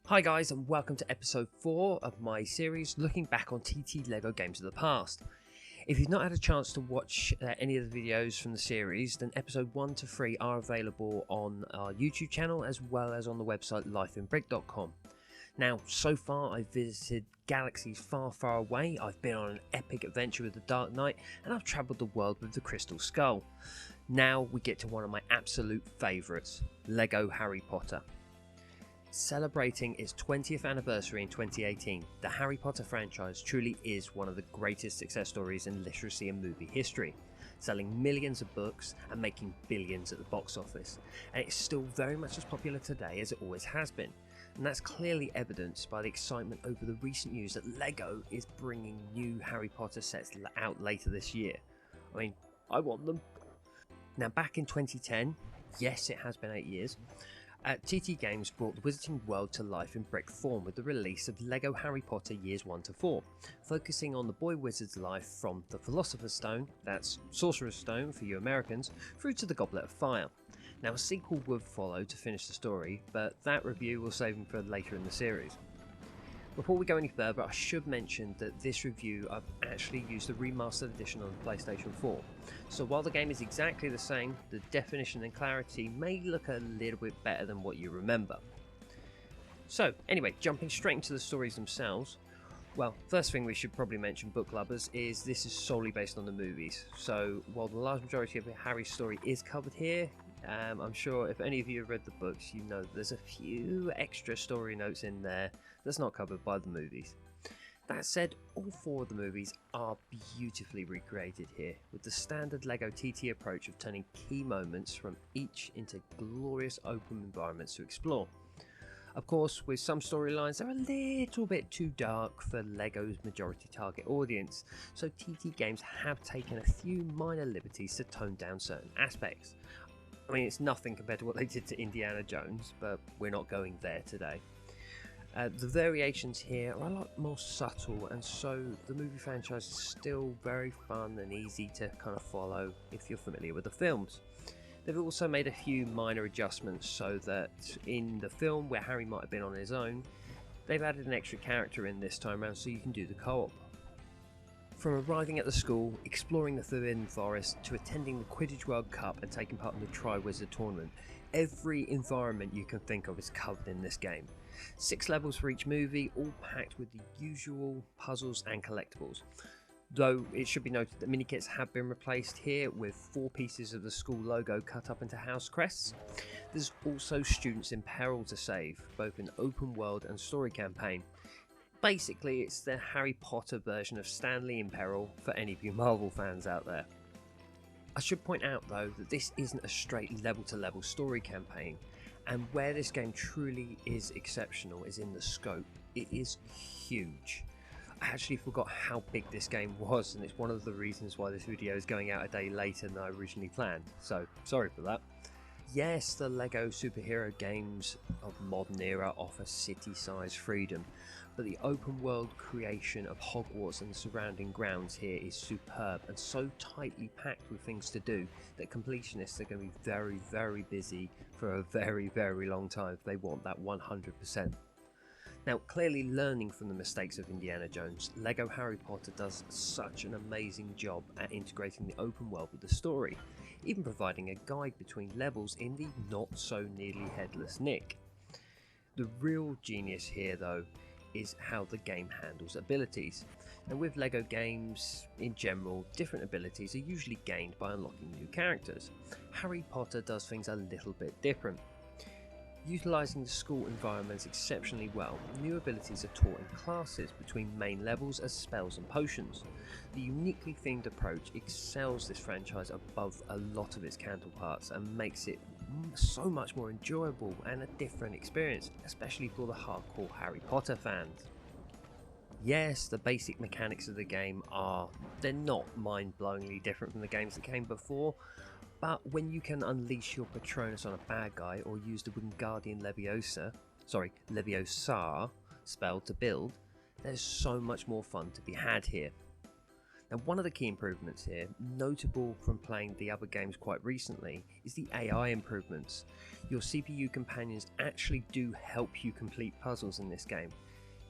Hi guys, and welcome to episode 4 of my series looking back on TT LEGO games of the past. If you've not had a chance to watch any of the videos from the series, then episode 1 to 3 are available on our YouTube channel as well as on the website lifeinbrick.com. Now, so far I've visited galaxies far, far away, I've been on an epic adventure with the Dark Knight, and I've travelled the world with the Crystal Skull. Now we get to one of my absolute favourites, LEGO Harry Potter. Celebrating its 20th anniversary in 2018, the Harry Potter franchise truly is one of the greatest success stories in literacy and movie history, selling millions of books and making billions at the box office, and it's still very much as popular today as it always has been, and that's clearly evidenced by the excitement over the recent news that LEGO is bringing new Harry Potter sets out later this year. I mean, I want them. Now back in 2010, yes it has been 8 years, TT Games brought the Wizarding World to life in brick form with the release of LEGO Harry Potter Years 1 to 4, focusing on the boy wizard's life from the Philosopher's Stone, that's Sorcerer's Stone for you Americans, through to the Goblet of Fire. Now a sequel would follow to finish the story, but that review we'll save for later in the series. Before we go any further, I should mention that this review I've actually used the remastered edition on the PlayStation 4. So while the game is exactly the same, the definition and clarity may look a little bit better than what you remember. So anyway, jumping straight into the stories themselves. Well, first thing we should probably mention, book lovers, is this is solely based on the movies. So while the large majority of Harry's story is covered here, I'm sure if any of you have read the books, you know there's a few extra story notes in there that's not covered by the movies. That said, all 4 of the movies are beautifully recreated here, with the standard LEGO TT approach of turning key moments from each into glorious open environments to explore. Of course, with some storylines they're a little bit too dark for LEGO's majority target audience, so TT Games have taken a few minor liberties to tone down certain aspects. I mean, it's nothing compared to what they did to Indiana Jones, but we're not going there today. The variations here are a lot more subtle, and so the movie franchise is still very fun and easy to kind of follow if you're familiar with the films. They've also made a few minor adjustments so that in the film where Harry might have been on his own, they've added an extra character in this time around so you can do the co-op. From arriving at the school, exploring the Forbidden Forest, to attending the Quidditch World Cup and taking part in the Tri-Wizard Tournament, every environment you can think of is covered in this game. 6 levels for each movie, all packed with the usual puzzles and collectibles. Though it should be noted that mini-kits have been replaced here with 4 pieces of the school logo cut up into house crests. There's also students in peril to save, both in open world and story campaign. Basically, it's the Harry Potter version of Stanley in Peril for any of you Marvel fans out there. I should point out though that this isn't a straight level to level story campaign, and where this game truly is exceptional is in the scope. It is huge. I actually forgot how big this game was, and it's one of the reasons why this video is going out a day later than I originally planned, so sorry for that. Yes, the LEGO superhero games of modern era offer city-sized freedom, but the open world creation of Hogwarts and the surrounding grounds here is superb and so tightly packed with things to do that completionists are going to be very, very busy for a very, very long time if they want that 100%. Now, clearly learning from the mistakes of Indiana Jones, LEGO Harry Potter does such an amazing job at integrating the open world with the story, even providing a guide between levels in the not so nearly headless Nick. The real genius here though is how the game handles abilities. And with LEGO games in general, different abilities are usually gained by unlocking new characters. Harry Potter does things a little bit different. Utilising the school environments exceptionally well, new abilities are taught in classes between main levels as spells and potions. The uniquely themed approach excels this franchise above a lot of its counterparts and makes it so much more enjoyable and a different experience, especially for the hardcore Harry Potter fans. Yes, the basic mechanics of the game they're not mind-blowingly different from the games that came before, but when you can unleash your Patronus on a bad guy or use the Wingardium Leviosa spell to build, there's so much more fun to be had here. Now, one of the key improvements here, notable from playing the other games quite recently, is the AI improvements. Your CPU companions actually do help you complete puzzles in this game.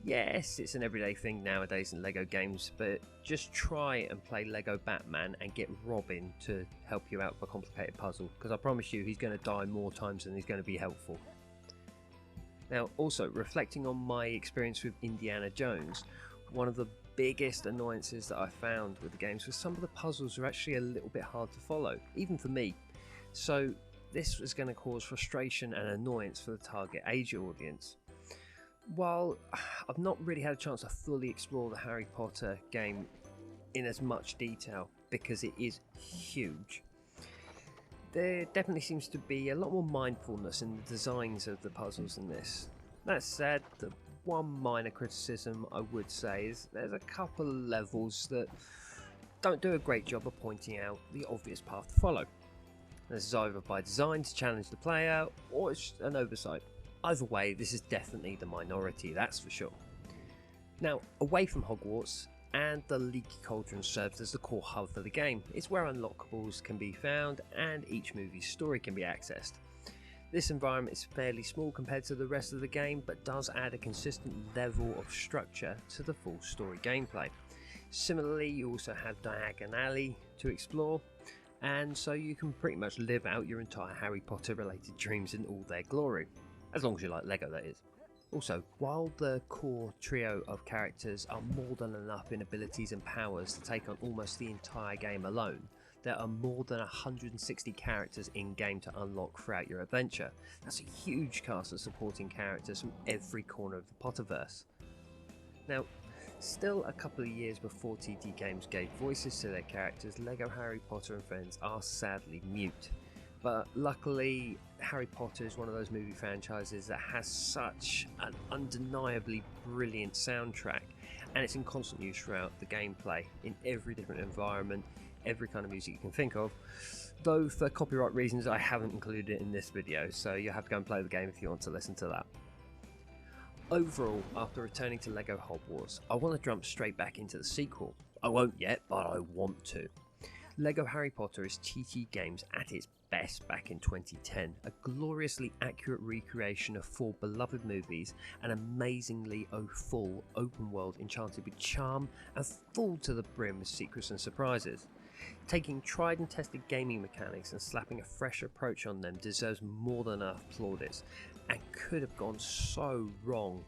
Yes, it's an everyday thing nowadays in LEGO games, but just try and play LEGO Batman and get Robin to help you out with a complicated puzzle, because I promise you he's going to die more times than he's going to be helpful. Now, also, reflecting on my experience with Indiana Jones, one of the biggest annoyances that I found with the games was some of the puzzles were actually a little bit hard to follow, even for me. So this was going to cause frustration and annoyance for the target age audience. While I've not really had a chance to fully explore the Harry Potter game in as much detail because it is huge, there definitely seems to be a lot more mindfulness in the designs of the puzzles in this. That said, the one minor criticism I would say is there's a couple of levels that don't do a great job of pointing out the obvious path to follow. This is either by design to challenge the player, or it's an oversight. Either way, this is definitely the minority, that's for sure. Now, away from Hogwarts, and the Leaky Cauldron serves as the core hub for the game. It's where unlockables can be found and each movie's story can be accessed. This environment is fairly small compared to the rest of the game, but does add a consistent level of structure to the full story gameplay. Similarly, you also have Diagon Alley to explore, and so you can pretty much live out your entire Harry Potter related dreams in all their glory. As long as you like LEGO, that is. Also, while the core trio of characters are more than enough in abilities and powers to take on almost the entire game alone, there are more than 160 characters in-game to unlock throughout your adventure. That's a huge cast of supporting characters from every corner of the Potterverse. Now, still a couple of years before TT Games gave voices to their characters, LEGO Harry Potter and Friends are sadly mute. But luckily, Harry Potter is one of those movie franchises that has such an undeniably brilliant soundtrack, and it's in constant use throughout the gameplay, in every different environment, every kind of music you can think of, though for copyright reasons I haven't included it in this video, so you'll have to go and play the game if you want to listen to that. Overall, after returning to LEGO Hogwarts, I want to jump straight back into the sequel. I won't yet, but I want to. LEGO Harry Potter is TT Games at its best back in 2010, a gloriously accurate recreation of four beloved movies, and amazingly full open world enchanted with charm and full to the brim with secrets and surprises. Taking tried and tested gaming mechanics and slapping a fresh approach on them deserves more than enough plaudits, and could have gone so wrong,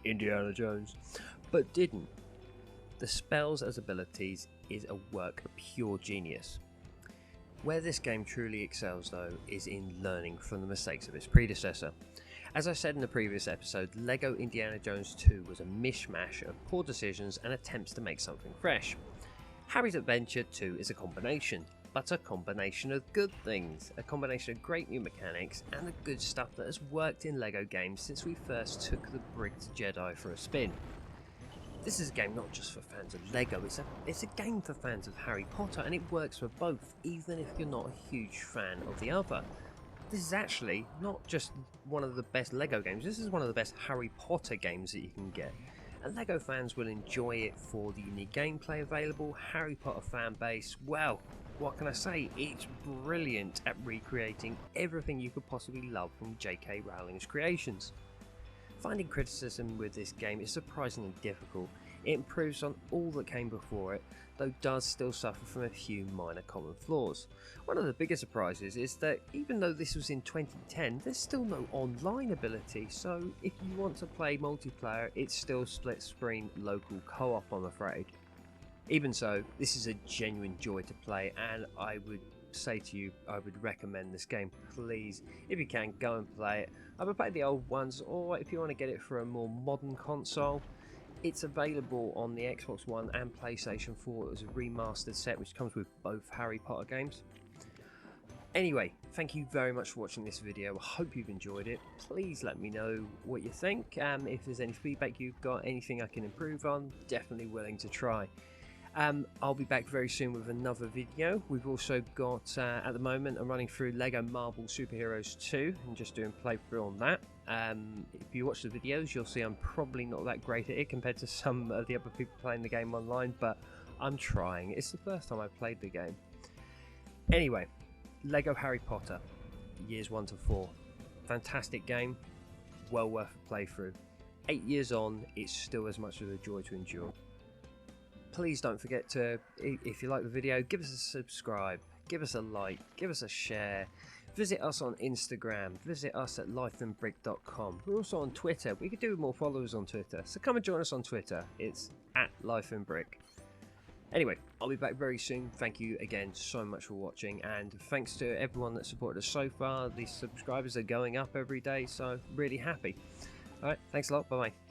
Indiana Jones, but didn't. The spells as abilities is a work of pure genius. Where this game truly excels though is in learning from the mistakes of its predecessor. As I said in the previous episode, LEGO Indiana Jones 2 was a mishmash of poor decisions and attempts to make something fresh. Harry's Adventure 2 is a combination, but a combination of good things, a combination of great new mechanics and the good stuff that has worked in LEGO games since we first took the Bricked Jedi for a spin. This is a game not just for fans of LEGO, it's a game for fans of Harry Potter, and it works for both, even if you're not a huge fan of the other. This is actually not just one of the best LEGO games, this is one of the best Harry Potter games that you can get. And LEGO fans will enjoy it for the unique gameplay available. Harry Potter fan base, well, what can I say? It's brilliant at recreating everything you could possibly love from J.K. Rowling's creations. Finding criticism with this game is surprisingly difficult. It improves on all that came before it, though does still suffer from a few minor common flaws. One of the biggest surprises is that even though this was in 2010, there's still no online ability, so if you want to play multiplayer, it's still split screen local co-op, I'm afraid. Even so, this is a genuine joy to play, and I would say to you, I would recommend this game. Please, if you can, go and play it. I would play the old ones, or if you want to get it for a more modern console, it's available on the Xbox One and PlayStation 4 as a remastered set which comes with both Harry Potter games. Anyway, thank you very much for watching this video. I hope you've enjoyed it. Please let me know what you think. If there's any feedback you've got, anything I can improve on, definitely willing to try. I'll be back very soon with another video. We've also got, at the moment, I'm running through LEGO Marvel Superheroes 2 and just doing playthrough on that. If you watch the videos, you'll see I'm probably not that great at it compared to some of the other people playing the game online, but I'm trying. It's the first time I've played the game. Anyway, Lego Harry Potter, years 1 to 4. Fantastic game, well worth a playthrough. 8 years on, it's still as much of a joy to endure. Please don't forget to, if you like the video, give us a subscribe, give us a like, give us a share. Visit us on Instagram, visit us at lifeandbrick.com. We're also on Twitter. We could do more followers on Twitter, so come and join us on Twitter. It's at lifeandbrick. Anyway, I'll be back very soon. Thank you again so much for watching, and thanks to everyone that supported us so far. These subscribers are going up every day, so really happy. Alright, thanks a lot. Bye bye.